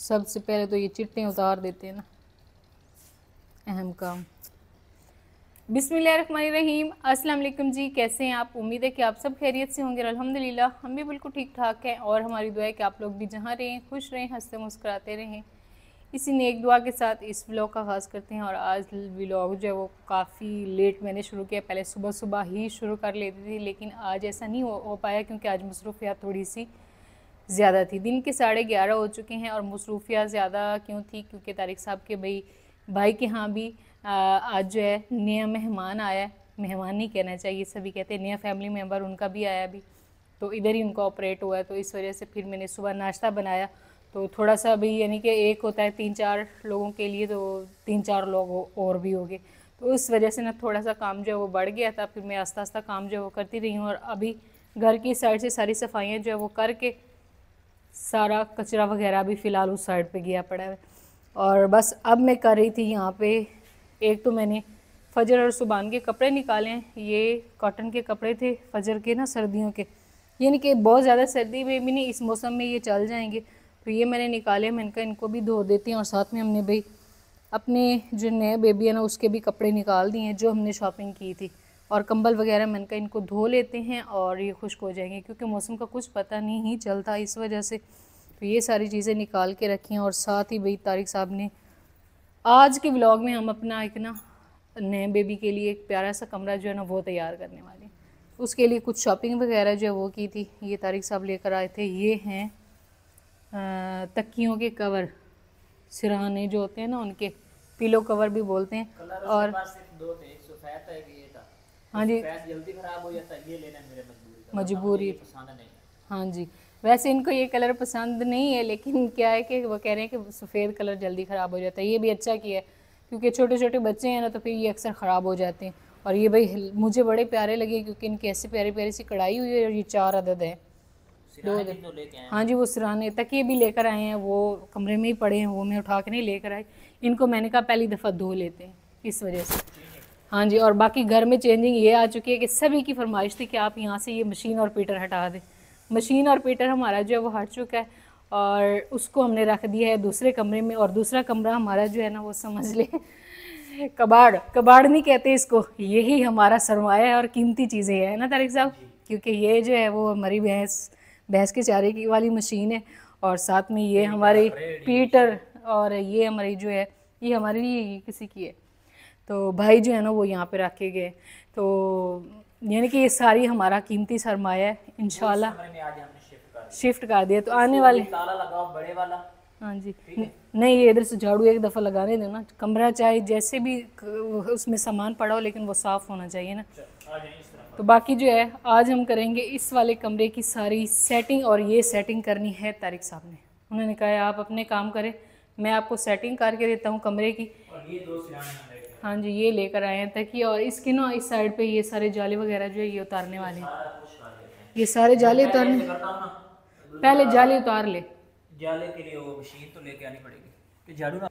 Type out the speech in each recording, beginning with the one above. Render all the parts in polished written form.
सबसे पहले तो ये चिट्टे उतार देते हैं ना, अहम काम। बिस्मिल्लाहिर्रहमानिर्रहीम। अस्सलाम वालेकुम जी, कैसे हैं आप? उम्मीद है कि आप सब खैरियत से होंगे। अल्हम्दुलिल्लाह हम भी बिल्कुल ठीक ठाक हैं और हमारी दुआ है कि आप लोग भी जहाँ रहें खुश रहें, हंसते मुस्कुराते रहें। इसी नेक दुआ के साथ इस व्लॉग का आगाज़ करते हैं। और आज व्लॉग जो है वो काफ़ी लेट मैंने शुरू किया, पहले सुबह सुबह ही शुरू कर लेती थी, लेकिन आज ऐसा नहीं हो पाया क्योंकि आज मसरूफियात थोड़ी सी ज़्यादा थी। दिन के 11:30 हो चुके हैं और मसरूफियात ज़्यादा क्यों थी, क्योंकि तारिक साहब के भाई के यहाँ भी आज जो है नया मेहमान आया है। मेहमान नहीं कहना चाहिए, सभी कहते हैं नया फैमिली मेम्बर, उनका भी आया अभी, तो इधर ही उनका ऑपरेट हुआ है। तो इस वजह से फिर मैंने सुबह नाश्ता बनाया, तो थोड़ा सा अभी यानी कि एक होता है 3-4 लोगों के लिए, तो 3-4 लोग और भी हो गए, तो उस वजह से ना थोड़ा सा काम जो है वो बढ़ गया था। फिर मैं आस्ता आस्ता काम जो है वो करती रही हूँ और अभी घर की साइड से सारी सफाइयाँ जो है वो करके सारा कचरा वगैरह भी फ़िलहाल उस साइड पे गया पड़ा है। और बस अब मैं कर रही थी यहाँ पे, एक तो मैंने फजर और सुबान के कपड़े निकाले हैं। ये कॉटन के कपड़े थे फजर के ना, सर्दियों के, यानी कि बहुत ज़्यादा सर्दी में भी नहीं, इस मौसम में ये चल जाएंगे, तो ये मैंने निकाले। मैंने कहा इनको भी धो देती हैं। और साथ में हमने भाई अपने जो नए बेबी है ना उसके भी कपड़े निकाल दिए हैं जो हमने शॉपिंग की थी, और कंबल वगैरह मैंने कहा इनको धो लेते हैं और ये खुश्क हो जाएंगे, क्योंकि मौसम का कुछ पता नहीं ही चलता इस वजह से। तो ये सारी चीज़ें निकाल के रखी हैं। और साथ ही भाई तारिक साहब ने आज के व्लॉग में हम अपना एक ना नए बेबी के लिए एक प्यारा सा कमरा जो है ना वो तैयार करने वाले हैं। उसके लिए कुछ शॉपिंग वगैरह जो है वो की थी। ये तारिक साहब लेकर आए थे, ये हैं तकियों के कवर, सिरहाने जो होते हैं ना उनके, पिलो कवर भी बोलते हैं। और दो थे, एक सफेद था, एक ये था। हाँ जी, सफेद जल्दी खराब हो जाता है, ये लेना मेरे मजबूरी, पसंद नहीं है। हाँ जी। वैसे इनको ये कलर पसंद नहीं है, लेकिन क्या है कि वो कह रहे हैं कि सफ़ेद कलर जल्दी ख़राब हो जाता है। ये भी अच्छा किया है, क्योंकि छोटे छोटे बच्चे हैं ना तो फिर ये अक्सर ख़राब हो जाते हैं। और ये भाई मुझे बड़े प्यारे लगे, क्योंकि इनकी ऐसी प्यारी प्यारी सी कढ़ाई हुई है, और ये 4 अदद है, 2 अदद। तो लेके आए हाँ जी, वो सिराने तकिए भी लेकर आए हैं, वो कमरे में ही पड़े हैं, वो मैं उठा के नहीं लेकर आई। इनको मैंने कहा पहली दफ़ा धो लेते हैं इस वजह से। हाँ जी, और बाकी घर में चेंजिंग ये आ चुकी है कि सभी की फरमाइश थी कि आप यहाँ से ये मशीन और पीटर हटा दें। मशीन और पीटर हमारा जो है वो हट चुका है, और उसको हमने रख दिया है दूसरे कमरे में। और दूसरा कमरा हमारा जो है ना वो समझ ले कबाड़, कबाड़ नहीं कहते इसको, यही हमारा सरमाया है और कीमती चीज़ें हैं ना तारिक साहब, क्योंकि ये जो है वो हमारी भैंस के चारे की वाली मशीन है, और साथ में ये हमारी पीटर, और ये हमारी जो है ये हमारी नहीं किसी की है। तो भाई जो है ना वो यहाँ पे रख के गए, तो यानी कि ये सारी हमारा कीमती सरमाया है। इंशाल्लाह शिफ्ट कर दिया, तो आने वाले ताला लगाओ बड़े वाला। हाँ जी, नहीं ये इधर से झाड़ू एक दफ़ा लगाने देना, कमरा चाहे जैसे भी उसमें सामान पड़ा हो, लेकिन वो साफ़ होना चाहिए ना। तो बाकी जो है आज हम करेंगे इस वाले कमरे की सारी सेटिंग, और ये सेटिंग करनी है तारिक साहब ने। उन्होंने कहा है आप अपने काम करें, मैं आपको सेटिंग करके देता हूँ कमरे की। और ये दो सिराने हाँ जी, ये लेकर आए हैं तकिए, और इसके ना इस साइड पे ये सारे जाले वगैरह जो है ये उतारने वाले हैं। ये सारे जाले उतारने, पहले जाले उतार ले। जाले के लिए वो मशीन तो लेके आनी पड़ेगी कि झाड़ू ना।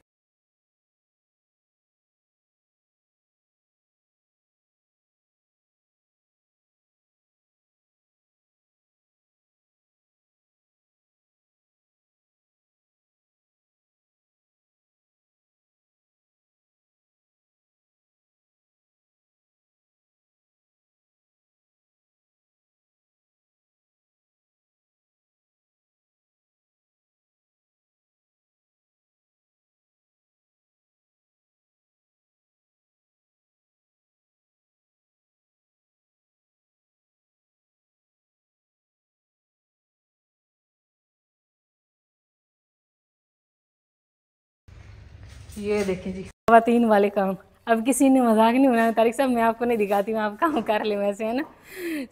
ये देखें जी खवातीन वाले काम, अब किसी ने मजाक नहीं बनाया तारिक साहब, मैं आपको नहीं दिखाती हूँ, आप काम कर ले वैसे, है ना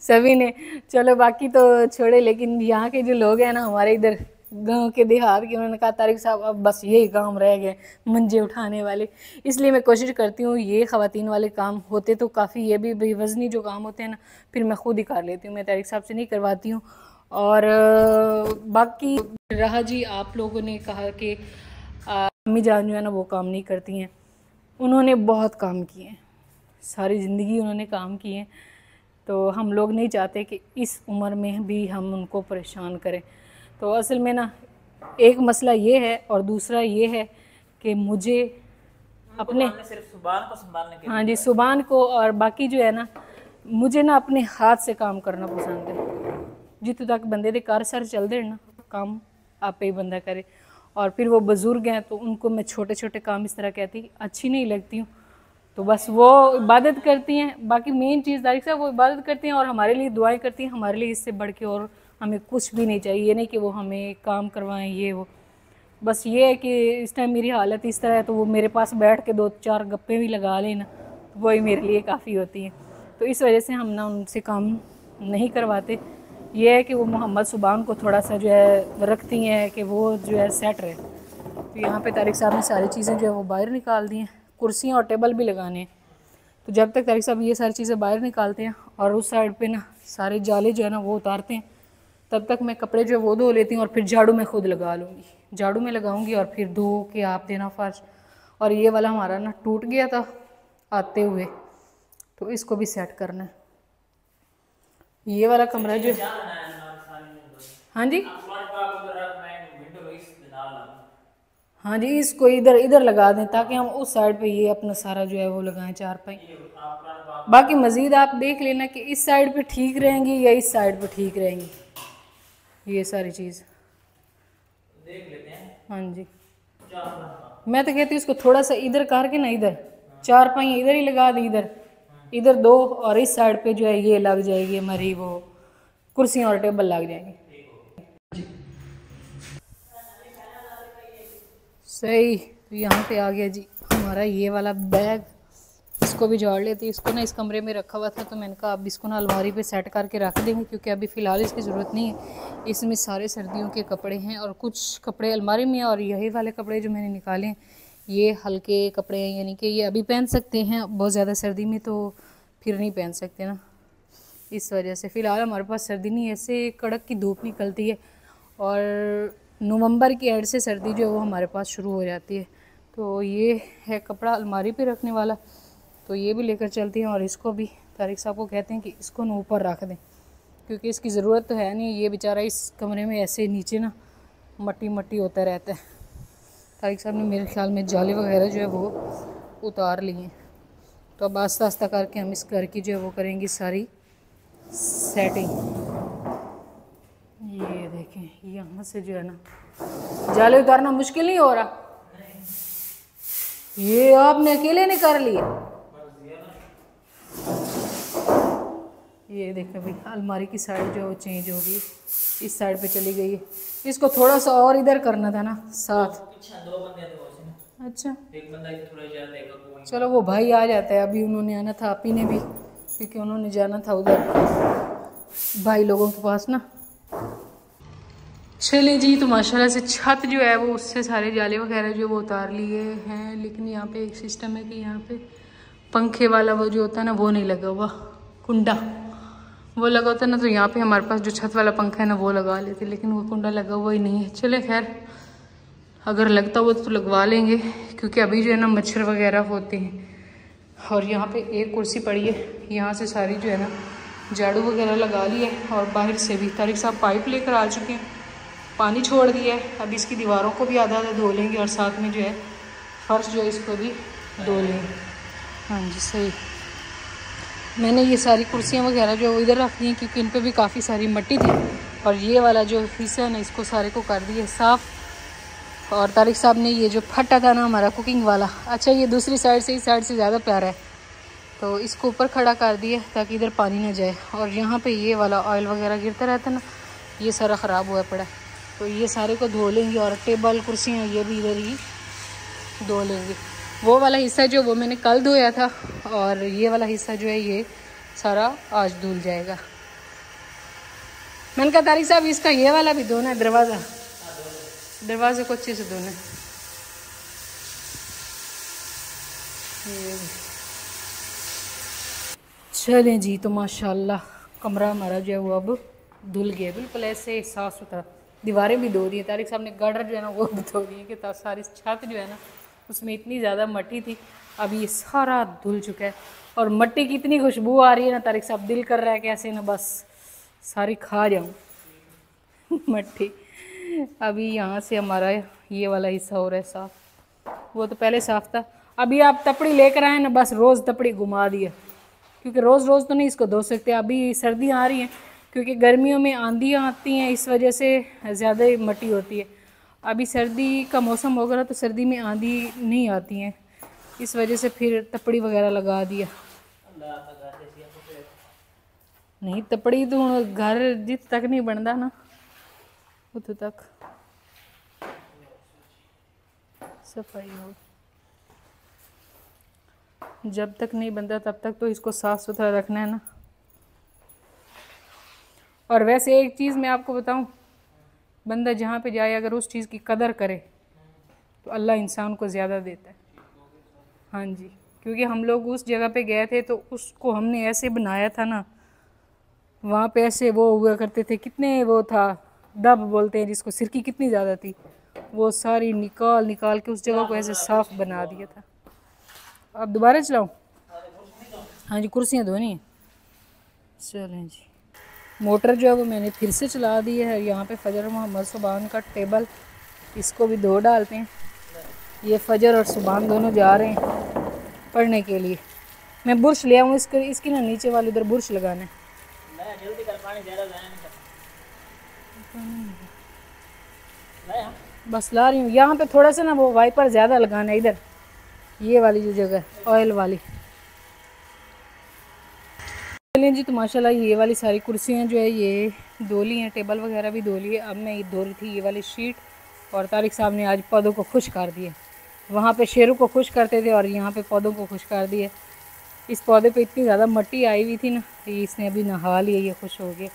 सभी ने। चलो बाकी तो छोड़े, लेकिन यहाँ के जो लोग हैं ना हमारे इधर गांव के देहात के, उन्होंने कहा तारिक साहब अब बस यही काम रह गए मंजे उठाने वाले। इसलिए मैं कोशिश करती हूँ ये खवातीन वाले काम होते तो काफ़ी, ये भी बेवजनी जो काम होते हैं ना फिर मैं खुद ही कर लेती हूँ, मैं तारिक साहब से नहीं करवाती हूँ। और बाकी रहा जी, आप लोगों ने कहा कि अम्मी जान जो है ना वो काम नहीं करती हैं, उन्होंने बहुत काम किए हैं, सारी ज़िंदगी उन्होंने काम किए हैं, तो हम लोग नहीं चाहते कि इस उम्र में भी हम उनको परेशान करें। तो असल में ना एक मसला ये है और दूसरा ये है कि मुझे अपने सिर्फ सुबान को संभालने के हाँ जी सुबान को और बाकी जो है ना मुझे ना अपने हाथ से काम करना पसंद है। जितों तक बंदे दे घर सर चल दे ना काम आपे ही बंदा करे। और फिर वो बुज़ुर्ग हैं तो उनको मैं छोटे छोटे काम इस तरह कहती अच्छी नहीं लगती हूँ, तो बस वो इबादत करती हैं। बाकी मेन चीज़ तारिक साहब वो इबादत करती हैं और हमारे लिए दुआएं करती हैं। हमारे लिए इससे बढ़ के और हमें कुछ भी नहीं चाहिए। ये नहीं कि वो हमें काम करवाएं ये वो, बस ये है कि इस टाइम मेरी हालत इस तरह है तो वो मेरे पास बैठ के 2-4 गप्पे भी लगा लेना तो वही मेरे लिए काफ़ी होती हैं। तो इस वजह से हम ना उनसे काम नहीं करवाते। ये है कि वो मोहम्मद सुबान को थोड़ा सा जो है रखती हैं कि वो जो है सेट रहे। तो यहाँ पे तारिक साहब ने सारी चीज़ें जो है वो बाहर निकाल दी हैं, कुर्सियाँ और टेबल भी लगाने हैं। तो जब तक तारिक साहब ये सारी चीज़ें बाहर निकालते हैं और उस साइड पे ना सारे जाले जो है ना वो उतारते हैं, तब तक मैं कपड़े जो है वो धो लेती हूँ और फिर झाड़ू मैं खुद लगा लूँगी। झाड़ू में लगाऊंगी और फिर धो के आप देना फर्श। और ये वाला हमारा ना टूट गया था आते हुए, तो इसको भी सेट करना है। ये वाला कमरा जो हाँ जी हाँ जी इसको इधर इधर लगा दें ताकि हम उस साइड पे ये अपना सारा जो है वो लगाएं चारपाई। बाकी मज़ीद आप देख लेना कि इस साइड पे ठीक रहेंगी या इस साइड पे ठीक रहेंगी, ये सारी चीज़ देख लेते हैं। हाँ जी मैं तो कहती हूँ इसको थोड़ा सा इधर करके ना इधर चारपाई इधर ही लगा दें, इधर इधर 2 और इस साइड पे जो है ये लग जाएगी हमारी वो कुर्सियाँ और टेबल लग जाएंगे। सही। तो यहाँ पे आ गया जी हमारा ये वाला बैग। इसको भी झाड़ लेती, इसको ना इस कमरे में रखा हुआ था तो मैंने कहा अब इसको ना अलमारी पे सेट करके रख देंगे क्योंकि अभी फ़िलहाल इसकी ज़रूरत नहीं है। इसमें सारे सर्दियों के कपड़े हैं और कुछ कपड़े अलमारी में हैं और यही वाले कपड़े जो मैंने निकाले हैं ये हल्के कपड़े हैं, यानी कि ये अभी पहन सकते हैं, बहुत ज़्यादा सर्दी में तो फिर नहीं पहन सकते ना, इस वजह से फ़िलहाल हमारे पास सर्दी नहीं, ऐसे कड़क की धूप निकलती है और नवंबर की एंड से सर्दी जो है वो हमारे पास शुरू हो जाती है। तो ये है कपड़ा अलमारी पे रखने वाला, तो ये भी लेकर चलती हैं और इसको भी तारिक साहब को कहते हैं कि इसको ना ऊपर रख दें क्योंकि इसकी ज़रूरत तो है नहीं, ये बेचारा इस कमरे में ऐसे नीचे ना मट्टी मट्टी होता रहता है। तारिक साहब ने मेरे ख्याल में जाले वगैरह जो है वो उतार लिए हैं, तो अब आस्ता आस्ता करके हम इस घर की जो है वो करेंगे सारी सेटिंग। ये देखें यहाँ से जो है ना जाले उतारना मुश्किल नहीं हो रहा, ये आपने अकेले ने कर लिया। ये देखें भाई अलमारी की साइड जो चेंज होगी, इस साइड पे चली गई है, इसको थोड़ा सा और इधर करना था ना साथ। अच्छा एक बंदा थोड़ा ज्यादा देगा, चलो वो भाई आ जाता है, अभी उन्होंने आना था आप ही ने भी क्योंकि उन्होंने जाना था उधर भाई लोगों के पास ना। चले जी तो माशाल्लाह से छत जो है वो उससे सारे जाले वगैरह जो वो उतार लिए हैं, लेकिन यहाँ पे एक सिस्टम है कि यहाँ पे पंखे वाला वो जो होता है ना वो नहीं लगा हुआ, कुंडा वो लगा होता है ना, तो यहाँ पे हमारे पास जो छत वाला पंखा है ना वो लगा लेते, लेकिन वो कुंडा लगा हुआ ही नहीं है। चले खैर अगर लगता हो तो लगवा लेंगे क्योंकि अभी जो है ना मच्छर वगैरह होते हैं। और यहाँ पे एक कुर्सी पड़ी है, यहाँ से सारी जो है ना झाड़ू वगैरह लगा ली है और बाहर से भी तारिक साहब पाइप लेकर आ चुके हैं, पानी छोड़ दिया है। अब इसकी दीवारों को भी आधा आधा धो लेंगे और साथ में जो है फर्श जो है इसको भी धो लेंगे। हाँ जी सही। मैंने ये सारी कुर्सियाँ वगैरह जो इधर रख दी हैं क्योंकि इन पर भी काफ़ी सारी मिट्टी थी और ये वाला जो हिस्सा है ना इसको सारे को कर दिया साफ़। और तारिक साहब ने ये जो फटा था ना हमारा कुकिंग वाला, अच्छा ये दूसरी साइड से इस साइड से ज़्यादा प्यारा है, तो इसको ऊपर खड़ा कर दिया ताकि इधर पानी ना जाए। और यहाँ पे ये वाला ऑयल वगैरह गिरता रहता है ना, ये सारा ख़राब हुआ पड़ा है, तो ये सारे को धो लेंगे और टेबल कुर्सियाँ ये भी इधर ही धो लेंगे। वो वाला हिस्सा जो वो मैंने कल धोया था और ये वाला हिस्सा जो है ये सारा आज धुल जाएगा। मैंने कहा तारिक साहब इसका ये वाला भी धोना है, दरवाजे को अच्छे से धोना। चलें जी तो माशाल्लाह कमरा हमारा जो है वो अब धुल गया, बिल्कुल ऐसे साफ सुथरा। दीवारें भी धो दी हैं, तारिक साहब ने गार्डर जो है ना वो भी धो दी है कि सारी छत जो है ना उसमें इतनी ज़्यादा मट्टी थी, अब ये सारा धुल चुका है। और मट्टी की इतनी खुशबू आ रही है ना तारिक साहब, दिल कर रहा है कि ऐसे ना बस सारी खा जाऊँ मट्टी। अभी यहाँ से हमारा ये वाला हिस्सा हो रहा है साफ, वो तो पहले साफ था। अभी आप तपड़ी लेकर आए ना, बस रोज़ तपड़ी घुमा दिए, क्योंकि रोज़ रोज़ तो नहीं इसको धो सकते। अभी सर्दियाँ आ रही हैं, क्योंकि गर्मियों में आंधियाँ आती हैं, इस वजह से ज़्यादा मट्टी होती है। अभी सर्दी का मौसम होगा तो सर्दी में आंधी नहीं आती हैं, इस वजह से फिर तपड़ी वगैरह लगा दिया। नहीं तपड़ी तो घर जित तक नहीं बनता ना उत तक सफाई हो, जब तक नहीं बनता तब तक तो इसको साफ सुथरा रखना है ना। और वैसे एक चीज़ मैं आपको बताऊं, बंदा जहाँ पे जाए अगर उस चीज़ की कदर करे तो अल्लाह इंसान को ज़्यादा देता है। हाँ जी, क्योंकि हम लोग उस जगह पे गए थे तो उसको हमने ऐसे बनाया था ना, वहाँ पे ऐसे वो हुआ करते थे, कितने वो था दब बोलते हैं जिसको, सिरकी कितनी ज़्यादा थी, वो सारी निकाल निकाल के उस जगह को ऐसे साफ़ बना दिया था। अब दोबारा चलाऊँ? हाँ जी, कुर्सियाँ धोनी हैं। चलें जी, मोटर जो है वो मैंने फिर से चला दी है। यहाँ पे फजर मोहम्मद सुबहान का टेबल, इसको भी धो डालते हैं। ये फजर और सुबहान दोनों जा रहे हैं पढ़ने के लिए। मैं बुर्श ले आऊँ इसकी ना नीचे वाली उधर बुर्श लगाना है। जल्दी कर, पानी ज़्यादा लाया नहीं बस ला रही हूँ। यहाँ पे थोड़ा सा ना वो वाइपर ज़्यादा लगाना है, इधर ये वाली जो जगह ऑयल वाली। चलिए जी, तो माशाल्लाह ये वाली सारी कुर्सियाँ जो है ये धो ली हैं, टेबल वगैरह भी धो लिए। अब मैं ये धो रही थी ये वाली शीट, और तारिक साहब ने आज पौधों को खुश कर दिए। वहाँ पे शेरों को खुश करते थे और यहाँ पे पौधों को खुश कर दिए। इस पौधे पे इतनी ज़्यादा मिट्टी आई हुई थी ना, इसने अभी नहा लिया, ये खुश हो गया।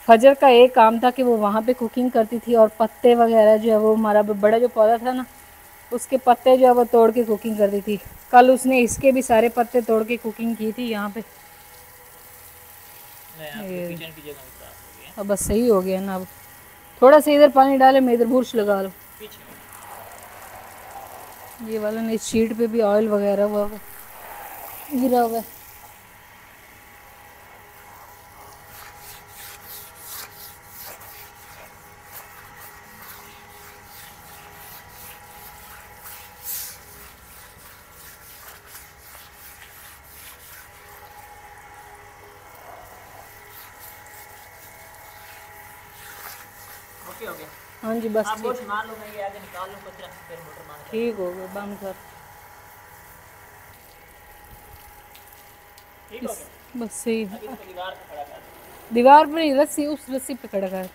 फजर का एक काम था कि वो वहाँ पे कुकिंग करती थी, और पत्ते वगैरह जो है वो हमारा बड़ा जो पौधा था ना, उसके पत्ते जो है वो तोड़ के कुकिंग करती थी। कल उसने इसके भी सारे पत्ते तोड़ के कुकिंग की थी यहाँ पे। किचन की जगह अब बस सही हो गया ना। अब थोड़ा सा इधर पानी डाले, मैं इधर बुर्श लगा लूँ। ये वाला ना इस शीट पे भी ऑयल वगैरह हुआ गिरा हुआ है। हो गया। हाँ जी, बस आप गोश्त मार लो, मैं ये आगे निकाल लूँ कचरा, फिर मोटर मार। ठीक हो गया, बंद कर। ठीक हो गया, बस सही। अभी इसको दीवार पे खड़ा कर दो। दीवार पे नहीं, रस्सी, उस रस्सी पे खड़ा कर।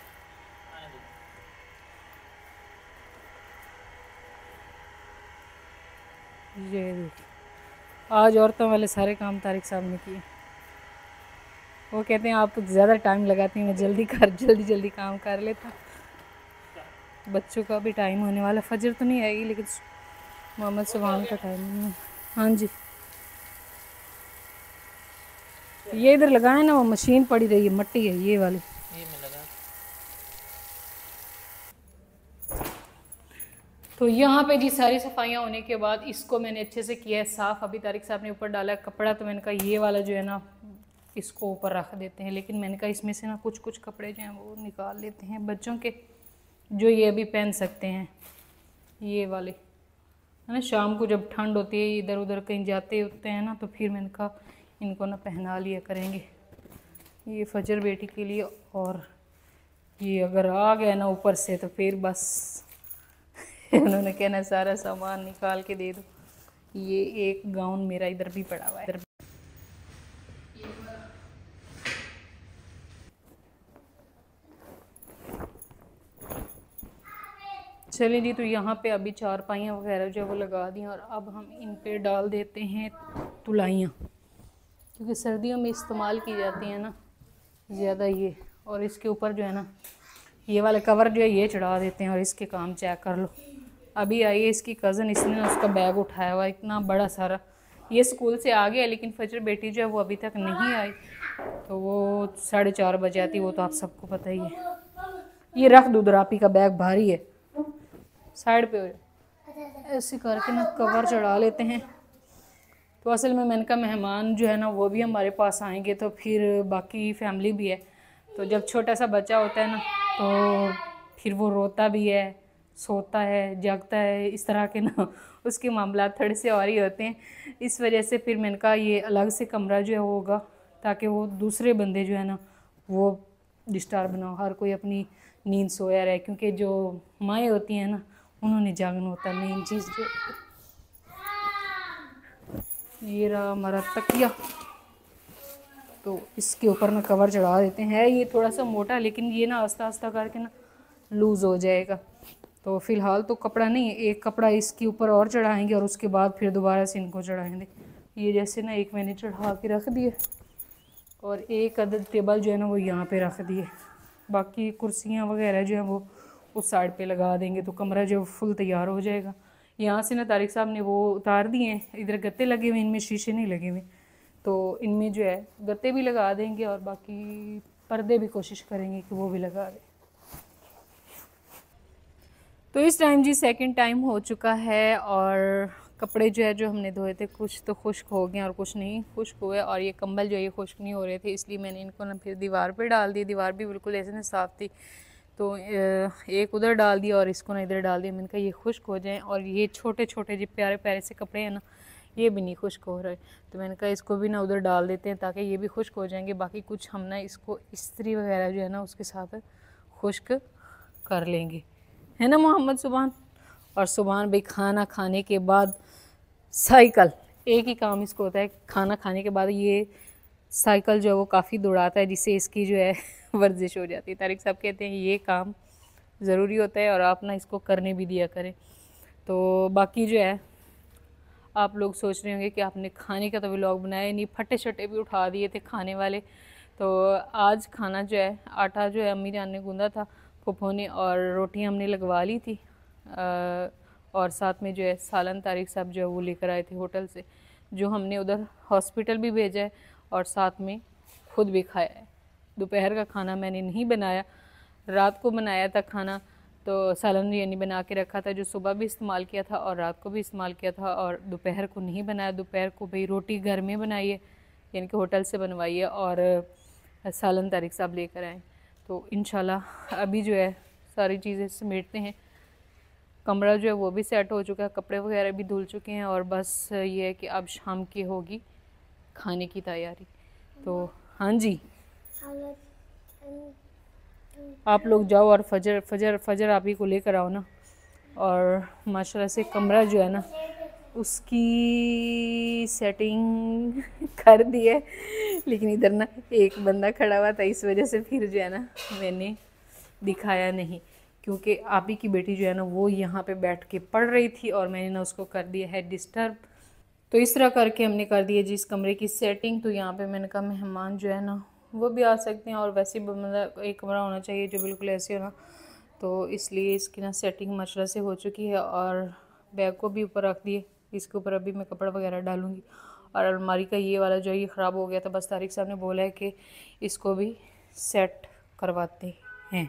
ये आज औरतों वाले सारे काम तारिक साहब ने किए। वो कहते हैं आप ज़्यादा टाइम लगाती हैं, मैं जल्दी काम कर लेता। बच्चों का भी टाइम होने वाला, फजर तो नहीं आएगी लेकिन मोहम्मद सुबहान का टाइम है। हाँ जी, ये इधर लगाए ना, वो मशीन पड़ी रही है, मट्टी है ये वाली। ये मैं लगा। तो यहाँ पे जी सारी सफाइयाँ होने के बाद इसको मैंने अच्छे से किया है साफ़। अभी तारिक साहब ने ऊपर डाला है कपड़ा, तो मैंने कहा ये वाला जो है ना इसको ऊपर रख देते हैं। लेकिन मैंने कहा इसमें से ना कुछ कुछ कपड़े जो हैं वो निकाल लेते हैं बच्चों के, जो ये अभी पहन सकते हैं, ये वाले है ना। शाम को जब ठंड होती है, इधर उधर कहीं जाते होते हैं ना, तो फिर मैंने कहा इनको ना पहना लिया करेंगे। ये फजर बेटी के लिए, और ये अगर आ गया ना ऊपर से तो फिर बस उन्होंने कहना सारा सामान निकाल के दे दो। ये एक गाउन मेरा इधर भी पड़ा हुआ है। चलिए जी, तो यहाँ पे अभी चारपाइयाँ वगैरह जो है वो लगा दी, और अब हम इन पे डाल देते हैं तुलाइयाँ, क्योंकि सर्दियों में इस्तेमाल की जाती हैं ना ज़्यादा ये। और इसके ऊपर जो है ना ये वाला कवर जो है ये चढ़ा देते हैं। और इसके काम चेक कर लो, अभी आई है इसकी कज़न, इसने ना उसका बैग उठाया हुआ इतना बड़ा सारा। ये स्कूल से आ गया, लेकिन फजर बेटी जो है वो अभी तक नहीं आई, तो वो 4:30 बजे आती, वो तो आप सबको पता ही है। ये रख दो, दुरापी का बैग भारी है, साइड पे ऐसे करके ना कवर चढ़ा लेते हैं। तो असल में मैंने कहा मेहमान जो है ना वो भी हमारे पास आएंगे, तो फिर बाकी फैमिली भी है, तो जब छोटा सा बच्चा होता है ना तो फिर वो रोता भी है, सोता है, जागता है, इस तरह के ना उसके मामला थोड़े से और ही होते हैं। इस वजह से फिर मैंने कहा ये अलग से कमरा जो है वो होगा, ताकि वो दूसरे बंदे जो है ना वो डिस्टर्ब ना हो, हर कोई अपनी नींद सोया रहे, क्योंकि जो माएँ होती हैं ना उन्होंने जागना होता है मेन चीज़ जो। ये रहा हमारा तकिया, तो इसके ऊपर ना कवर चढ़ा देते हैं। ये थोड़ा सा मोटा, लेकिन ये ना आस्ता आस्ता करके ना लूज़ हो जाएगा। तो फ़िलहाल तो कपड़ा नहीं, एक कपड़ा इसके ऊपर और चढ़ाएंगे और उसके बाद फिर दोबारा से इनको चढ़ाएंगे। ये जैसे ना एक मैंने चढ़ा के रख दिए और एक अदद टेबल जो है ना वो यहाँ पे रख दिए। बाकी कुर्सियाँ वगैरह जो है वो उस साइड पे लगा देंगे, तो कमरा जो फुल तैयार हो जाएगा। यहाँ से ना तारिक साहब ने वो उतार दिए हैं, इधर गत्ते लगे हुए, इनमें शीशे नहीं लगे हुए, तो इनमें जो है गत्ते भी लगा देंगे और बाकी पर्दे भी कोशिश करेंगे कि वो भी लगा दें। तो इस टाइम जी सेकंड टाइम हो चुका है और कपड़े जो है जो हमने धोए थे कुछ तो खुश्क हो गए और कुछ नहीं खुश्क हुए, और ये कंबल जो है ये खुश्क नहीं हो रहे थे, इसलिए मैंने इनको ना फिर दीवार पे डाल दिया। दीवार भी बिल्कुल ऐसे ना साफ़ थी, तो एक उधर डाल दिया और इसको ना इधर डाल दिया। मैंने कहा ये खुश्क हो जाएं, और ये छोटे छोटे जो प्यारे प्यारे से कपड़े हैं ना ये भी नहीं खुश्क हो रहे, तो मैंने कहा इसको भी ना उधर डाल देते हैं ताकि ये भी खुश्क हो जाएंगे। बाकी कुछ हम ना इसको इस्त्री वगैरह जो है ना उसके साथ खुश्क कर लेंगे, है ना मोहम्मद सुभान। और सुभान भाई खाना खाने के बाद साइकिल, एक ही काम इसको होता है, खाना खाने के बाद ये साइकिल जो है वो काफ़ी दौड़ाता है, जिससे इसकी जो है वर्जिश हो जाती है। तारिक साहब कहते हैं ये काम ज़रूरी होता है और आप ना इसको करने भी दिया करें। तो बाकी जो है आप लोग सोच रहे होंगे कि आपने खाने का तो व्लॉग बनाया नहीं, फटे शटे भी उठा दिए थे खाने वाले। तो आज खाना जो है आटा जो है अम्मी जान ने गूंदा था फूफो ने, और रोटियां हमने लगवा ली थी, और साथ में जो है सालन तारिक साहब जो है वो लेकर आए थे होटल से, जो हमने उधर हॉस्पिटल भी भेजा है और साथ में खुद भी खाया है। दोपहर का खाना मैंने नहीं बनाया, रात को बनाया था खाना, तो सालन यानी बना के रखा था, जो सुबह भी इस्तेमाल किया था और रात को भी इस्तेमाल किया था, और दोपहर को नहीं बनाया। दोपहर को भाई रोटी घर में बनाई है, यानी कि होटल से बनवाई है, और सालन तारिक साहब लेकर आए। तो इंशाल्लाह अभी जो है सारी चीज़ें समेटते हैं। कमरा जो है वो भी सेट हो चुका है, कपड़े वगैरह भी धुल चुके हैं, और बस ये है कि अब शाम की होगी खाने की तैयारी। तो हाँ जी, आप लोग जाओ और फजर फजर फजर आप ही को लेकर आओ ना। और माशाल्लाह से कमरा जो है ना उसकी सेटिंग कर दी है, लेकिन इधर ना एक बंदा खड़ा हुआ था, इस वजह से फिर जो है ना मैंने दिखाया नहीं, क्योंकि आप ही की बेटी जो है ना वो यहाँ पे बैठ के पढ़ रही थी और मैंने ना उसको कर दिया है डिस्टर्ब। तो इस तरह करके हमने कर दिया जिस कमरे की सेटिंग। तो यहाँ पे मैंने कहा मेहमान जो है ना वो भी आ सकते हैं, और वैसे भी मतलब एक कमरा होना चाहिए जो बिल्कुल ऐसे हो ना, तो इसलिए इसकी ना सेटिंग माशाल्लाह से हो चुकी है। और बैग को भी ऊपर रख दिए, इसके ऊपर अभी मैं कपड़ा वगैरह डालूँगी। और अलमारी का ये वाला जो है ये ख़राब हो गया था, बस तारिक साहब ने बोला है कि इसको भी सेट करवाते हैं।